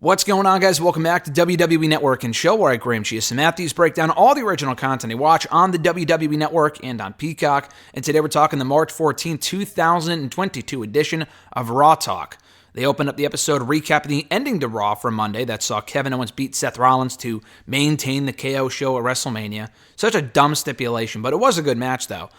What's going on, guys? Welcome back to WWE Network and Show, where I, Graham Chias and Matthews, break down all the original content I watch on the WWE Network and on Peacock. And today we're talking the March 14, 2022 edition of Raw Talk. They opened up the episode recapping the ending to Raw from Monday that saw Kevin Owens beat Seth Rollins to maintain the KO show at WrestleMania. Such a dumb stipulation, but it was a good match, though.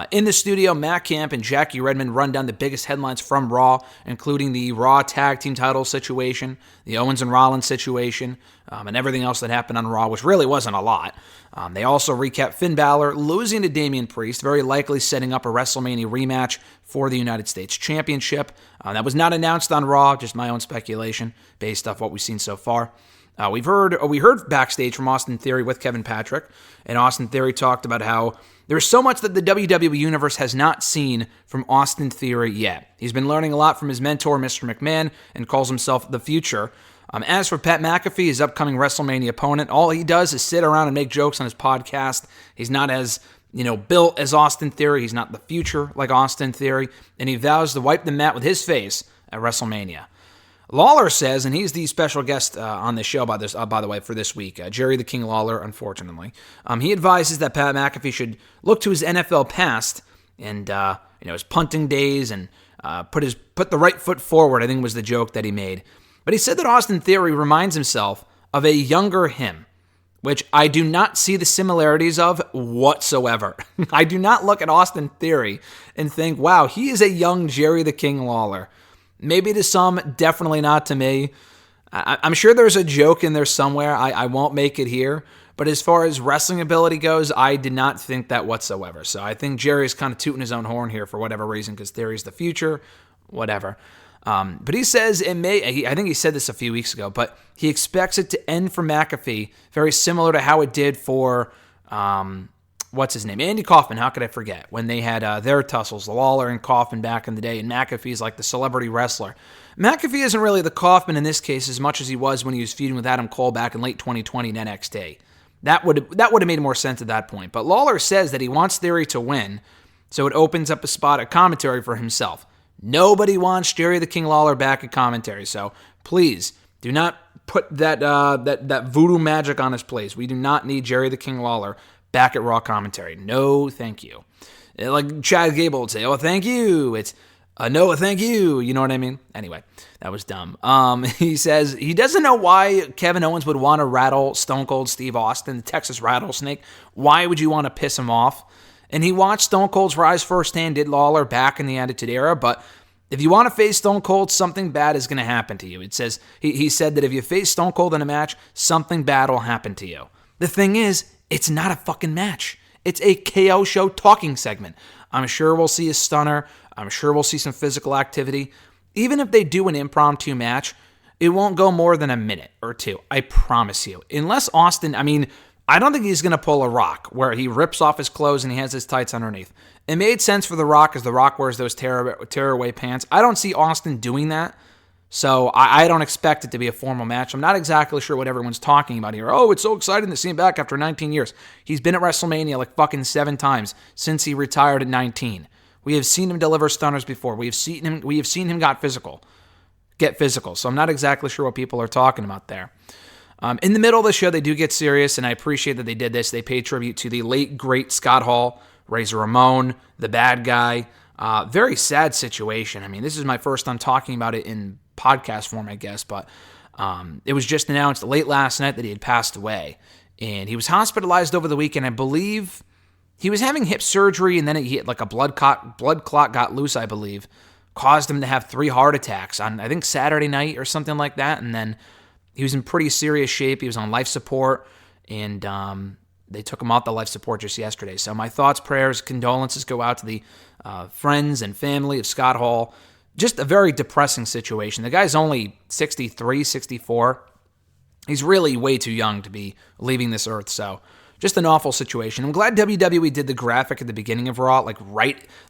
In the studio, Matt Camp and Jackie Redmond run down the biggest headlines from Raw, including the Raw Tag Team title situation, the Owens and Rollins situation, and everything else that happened on Raw, which really wasn't a lot. They also recap Finn Balor losing to Damian Priest, very likely setting up a WrestleMania rematch for the United States Championship. That was not announced on Raw, just my own speculation based off what we've seen so far. We heard backstage from Austin Theory with Kevin Patrick, and Austin Theory talked about how there's so much that the WWE Universe has not seen from Austin Theory yet. He's been learning a lot from his mentor, Mr. McMahon, and calls himself the Future. As for Pat McAfee, his upcoming WrestleMania opponent, all he does is sit around and make jokes on his podcast. He's not as, built as Austin Theory. He's not the Future like Austin Theory, and he vows to wipe the mat with his face at WrestleMania. Lawler says, and he's the special guest on this show, by the way, for this week, Jerry the King Lawler, unfortunately. He advises that Pat McAfee should look to his NFL past and his punting days and put the right foot forward, I think was the joke that he made. But he said that Austin Theory reminds himself of a younger him, which I do not see the similarities of whatsoever. I do not look at Austin Theory and think, wow, he is a young Jerry the King Lawler. Maybe to some, definitely not to me. I'm sure there's a joke in there somewhere. I won't make it here. But as far as wrestling ability goes, I did not think that whatsoever. So I think Jerry's kind of tooting his own horn here for whatever reason, because Theory's the Future, whatever. But he says it may, I think he said this a few weeks ago, but he expects it to end for McAfee very similar to how it did for, what's his name? Andy Kaufman, how could I forget? When they had their tussles, Lawler and Kaufman back in the day, and McAfee's like the celebrity wrestler. McAfee isn't really the Kaufman in this case as much as he was when he was feuding with Adam Cole back in late 2020 in NXT. That would have made more sense at that point. But Lawler says that he wants Theory to win, so it opens up a spot at commentary for himself. Nobody wants Jerry the King Lawler back at commentary, so please do not put that voodoo magic on us, please. We do not need Jerry the King Lawler back at Raw commentary. No, thank you. Like Chad Gable would say, oh, thank you. It's no, thank you. You know what I mean? Anyway, that was dumb. He says he doesn't know why Kevin Owens would want to rattle Stone Cold Steve Austin, the Texas Rattlesnake. Why would you want to piss him off? And he watched Stone Cold's rise firsthand, did Lawler back in the Attitude Era, but if you want to face Stone Cold, something bad is going to happen to you. It says he said that if you face Stone Cold in a match, something bad will happen to you. The thing is, it's not a fucking match. It's a KO show talking segment. I'm sure we'll see a stunner. I'm sure we'll see some physical activity. Even if they do an impromptu match, it won't go more than a minute or two. I promise you. Unless Austin, I don't think he's going to pull a Rock where he rips off his clothes and he has his tights underneath. It made sense for The Rock as The Rock wears those tearaway pants. I don't see Austin doing that, so I don't expect it to be a formal match. I'm not exactly sure what everyone's talking about here. Oh, it's so exciting to see him back after 19 years. He's been at WrestleMania like fucking 7 times since he retired at 19. We have seen him deliver stunners before. We have seen him get physical. So I'm not exactly sure what people are talking about there. In the middle of the show, they do get serious, and I appreciate that they did this. They pay tribute to the late, great Scott Hall, Razor Ramon, the bad guy. Very sad situation. This is my first time talking about it in podcast form, I guess, but it was just announced late last night that he had passed away, and he was hospitalized over the weekend. I believe he was having hip surgery, and then he had like a blood clot got loose, I believe, caused him to have 3 heart attacks on, I think, Saturday night or something like that, and then he was in pretty serious shape. He was on life support, and they took him off the life support just yesterday. So my thoughts, prayers, condolences go out to the friends and family of Scott Hall. Just a very depressing situation. The guy's only 63, 64. He's really way too young to be leaving this earth, so just an awful situation. I'm glad WWE did the graphic at the beginning of Raw,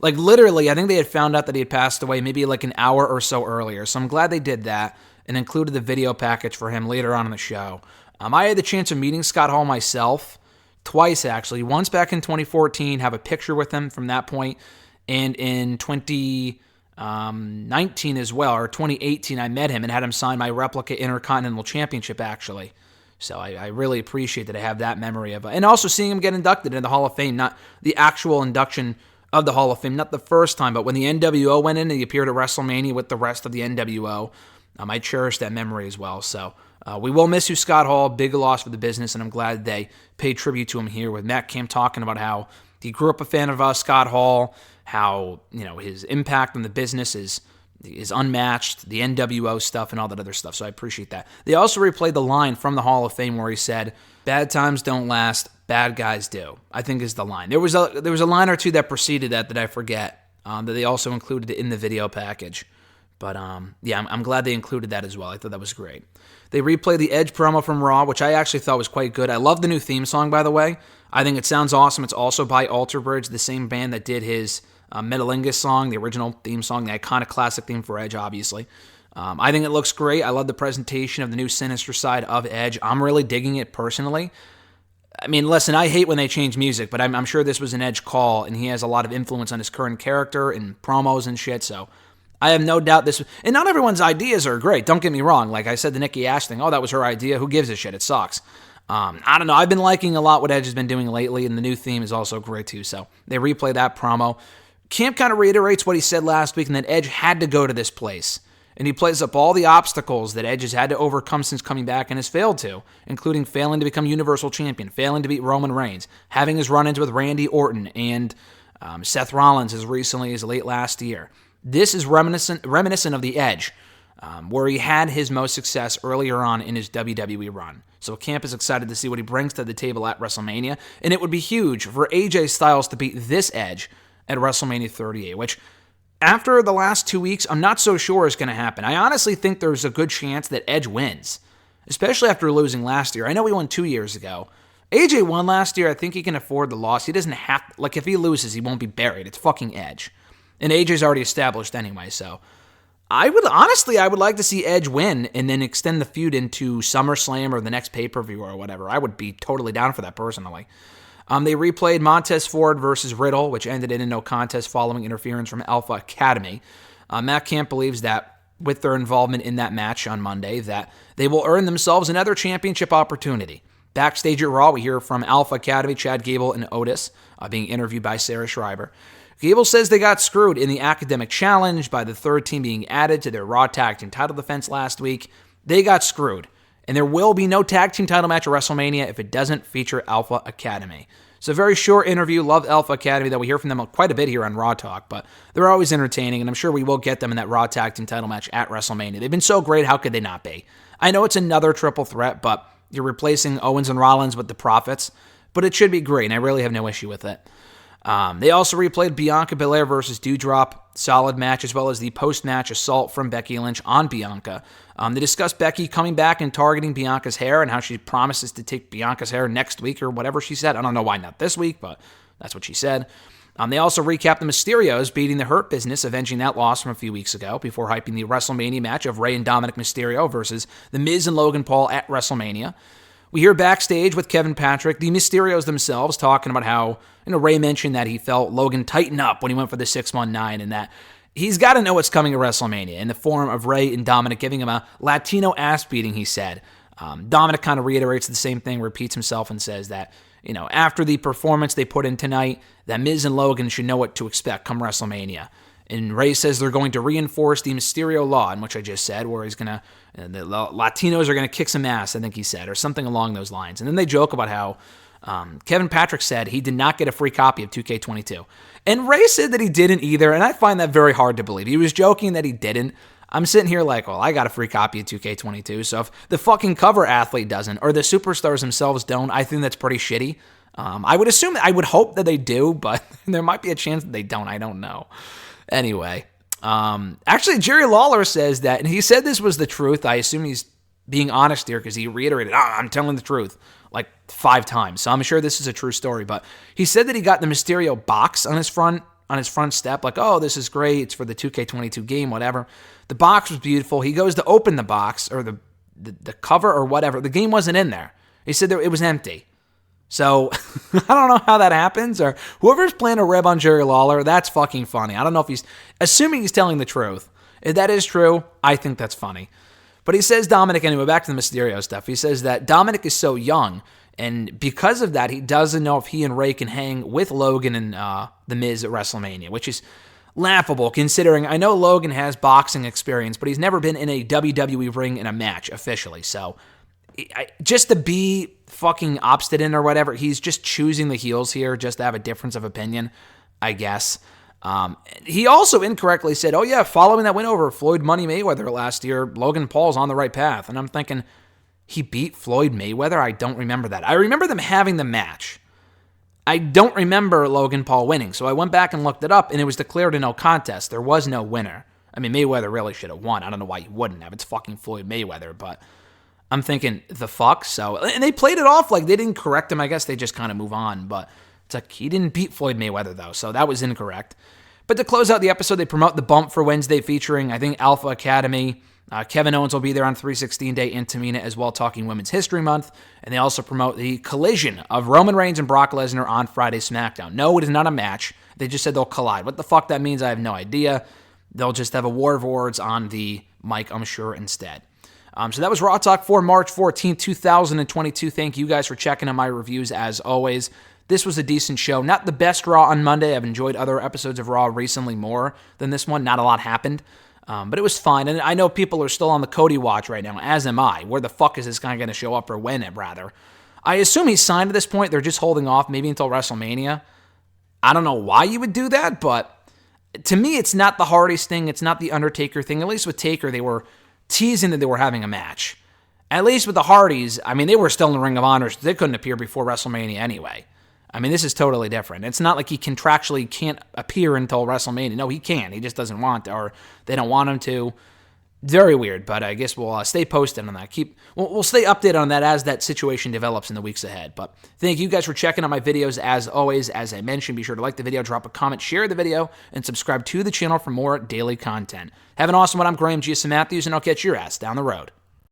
literally, I think they had found out that he had passed away maybe like an hour or so earlier, so I'm glad they did that and included the video package for him later on in the show. I had the chance of meeting Scott Hall myself, twice actually. Once back in 2014, have a picture with him from that point, and in 19 as well, or 2018, I met him and had him sign my replica Intercontinental Championship, actually. So I really appreciate that I have that memory of it. And also seeing him get inducted into the Hall of Fame, not the actual induction of the Hall of Fame, not the first time, but when the NWO went in and he appeared at WrestleMania with the rest of the NWO, I cherish that memory as well. So we will miss you, Scott Hall. Big loss for the business, and I'm glad they paid tribute to him here with Matt Camp talking about how he grew up a fan of Scott Hall, how his impact on the business is unmatched, the NWO stuff and all that other stuff. So I appreciate that. They also replayed the line from the Hall of Fame where he said, "Bad times don't last, bad guys do," I think is the line. There was a line or two that preceded that I forget, that they also included in the video package. But yeah, I'm glad they included that as well. I thought that was great. They replayed the Edge promo from Raw, which I actually thought was quite good. I love the new theme song, by the way. I think it sounds awesome. It's also by Alter Bridge, the same band that did his Metalingus song, the original theme song, the iconic classic theme for Edge, obviously. I think it looks great. I love the presentation of the new sinister side of Edge. I'm really digging it personally. I mean, listen, I hate when they change music, but I'm sure this was an Edge call, and he has a lot of influence on his current character and promos and shit, so I have no doubt this... And not everyone's ideas are great, don't get me wrong. Like I said, the Nikki Ash thing, that was her idea. Who gives a shit? It sucks. I don't know. I've been liking a lot what Edge has been doing lately, and the new theme is also great, too, so they replay that promo. Camp kind of reiterates what he said last week, and that Edge had to go to this place. And he plays up all the obstacles that Edge has had to overcome since coming back and has failed to, including failing to become Universal Champion, failing to beat Roman Reigns, having his run-ins with Randy Orton and Seth Rollins as recently as late last year. This is reminiscent of the Edge, where he had his most success earlier on in his WWE run. So Camp is excited to see what he brings to the table at WrestleMania, and it would be huge for AJ Styles to beat this Edge at WrestleMania 38, which after the last 2 weeks, I'm not so sure is going to happen. I honestly think there's a good chance that Edge wins, especially after losing last year. I know he won 2 years ago. AJ won last year. I think he can afford the loss. He doesn't have... Like, if he loses, he won't be buried. It's fucking Edge. And AJ's already established anyway, so... I would like to see Edge win and then extend the feud into SummerSlam or the next pay-per-view or whatever. I would be totally down for that personally. They replayed Montez Ford versus Riddle, which ended in a no contest following interference from Alpha Academy. Matt Camp believes that with their involvement in that match on Monday, that they will earn themselves another championship opportunity. Backstage at Raw, we hear from Alpha Academy, Chad Gable and Otis, being interviewed by Sarah Schreiber. Gable says they got screwed in the Academic Challenge by the third team being added to their Raw Tag Team title defense last week. They got screwed. And there will be no tag team title match at WrestleMania if it doesn't feature Alpha Academy. It's a very short interview. Love Alpha Academy, that we hear from them quite a bit here on Raw Talk, but they're always entertaining, and I'm sure we will get them in that Raw Tag Team title match at WrestleMania. They've been so great, how could they not be? I know it's another triple threat, but you're replacing Owens and Rollins with the Profits, but it should be great, and I really have no issue with it. They also replayed Bianca Belair versus Doudrop, solid match, as well as the post-match assault from Becky Lynch on Bianca. They discussed Becky coming back and targeting Bianca's hair and how she promises to take Bianca's hair next week or whatever she said. I don't know why not this week, but that's what she said. They also recapped the Mysterios beating the Hurt Business, avenging that loss from a few weeks ago, before hyping the WrestleMania match of Rey and Dominic Mysterio versus The Miz and Logan Paul at WrestleMania. We hear backstage with Kevin Patrick, the Mysterios themselves, talking about how, Rey mentioned that he felt Logan tighten up when he went for the 619, and that he's got to know what's coming at WrestleMania in the form of Rey and Dominic giving him a Latino ass beating, he said. Dominic kind of reiterates the same thing, repeats himself, and says that, after the performance they put in tonight, that Miz and Logan should know what to expect come WrestleMania. And Rey says they're going to reinforce the Mysterio law, in which I just said, where he's going to, the Latinos are going to kick some ass, I think he said, or something along those lines. And then they joke about how Kevin Patrick said he did not get a free copy of 2K22. And Rey said that he didn't either, and I find that very hard to believe. He was joking that he didn't. I'm sitting here like, well, I got a free copy of 2K22, so if the fucking cover athlete doesn't, or the superstars themselves don't, I think that's pretty shitty. I would hope that they do, but there might be a chance that they don't. I don't know. Anyway, actually, Jerry Lawler says that, and he said this was the truth. I assume he's being honest here because he reiterated, I'm telling the truth, like 5 times. So I'm sure this is a true story. But he said that he got the Mysterio box on his front step, like, oh, this is great. It's for the 2K22 game, whatever. The box was beautiful. He goes to open the box or the cover or whatever. The game wasn't in there. He said it was empty. So, I don't know how that happens, or whoever's playing a rib on Jerry Lawler, that's fucking funny. I don't know if he's, assuming he's telling the truth. If that is true, I think that's funny. But he says Dominic, anyway, back to the Mysterio stuff. He says that Dominic is so young, and because of that, he doesn't know if he and Ray can hang with Logan and The Miz at WrestleMania, which is laughable considering I know Logan has boxing experience, but he's never been in a WWE ring in a match officially. So just to be fucking obstinate or whatever, he's just choosing the heels here just to have a difference of opinion, I guess. He also incorrectly said, oh yeah, following that win over Floyd Money Mayweather last year, Logan Paul's on the right path. And I'm thinking, he beat Floyd Mayweather? I don't remember that. I remember them having the match. I don't remember Logan Paul winning. So I went back and looked it up, and it was declared a no contest. There was no winner. I mean, Mayweather really should have won. I don't know why he wouldn't have. It's fucking Floyd Mayweather, but I'm thinking, the fuck? So, and they played it off like they didn't correct him. I guess they just kind of move on, but it's like he didn't beat Floyd Mayweather, though, so that was incorrect. But to close out the episode, they promote the bump for Wednesday featuring, I think, Alpha Academy. Kevin Owens will be there on 316 Day in Tamina as well, talking Women's History Month. And they also promote the collision of Roman Reigns and Brock Lesnar on Friday SmackDown. No, it is not a match. They just said they'll collide. What the fuck that means, I have no idea. They'll just have a war of words on the mic, I'm sure, instead. So that was Raw Talk for March 14th, 2022. Thank you guys for checking out my reviews as always. This was a decent show. Not the best Raw on Monday. I've enjoyed other episodes of Raw recently more than this one. Not a lot happened. But it was fine. And I know people are still on the Cody watch right now, as am I. Where the fuck is this guy going to show up, or when, rather? I assume he's signed at this point. They're just holding off maybe until WrestleMania. I don't know why you would do that, but to me, it's not the Hardys thing. It's not the Undertaker thing. At least with Taker, they were teasing that they were having a match. At least with the Hardys, I mean, they were still in the Ring of Honor, so they couldn't appear before WrestleMania anyway. I mean, this is totally different. It's not like he contractually can't appear until WrestleMania. No, he can. He just doesn't want to, or they don't want him to. Very weird, but I guess we'll stay posted on that. We'll stay updated on that as that situation develops in the weeks ahead. But thank you guys for checking out my videos as always. As I mentioned, be sure to like the video, drop a comment, share the video, and subscribe to the channel for more daily content. Have an awesome one. I'm Graham G. Matthews, and I'll catch your ass down the road.